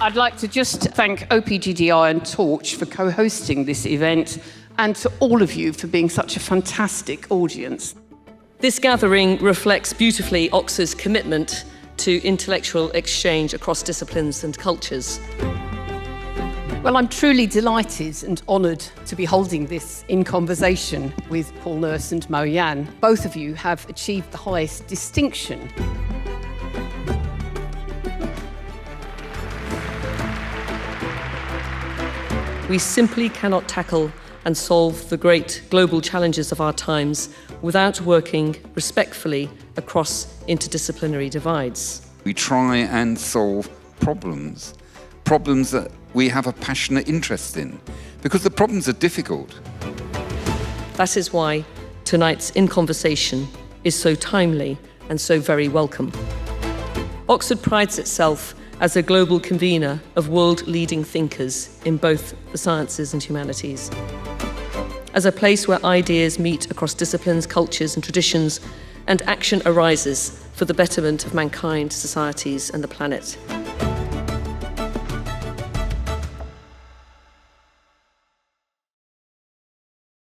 I'd like to just thank OPGDI and Torch for co-hosting this event, and to all of you for being such a fantastic audience. This gathering reflects beautifully Oxford's commitment to intellectual exchange across disciplines and cultures. Well, I'm truly delighted and honoured to be holding this in conversation with Paul Nurse and Mo Yan. Both of you have achieved the highest distinction. We simply cannot tackle and solve the great global challenges of our times without working respectfully across interdisciplinary divides. We try and solve problems that we have a passionate interest in, because the problems are difficult. That is why tonight's In Conversation is so timely and so very welcome. Oxford prides itself as a global convener of world-leading thinkers in both the sciences and humanities, as a place where ideas meet across disciplines, cultures and traditions, and action arises for the betterment of mankind, societies and the planet.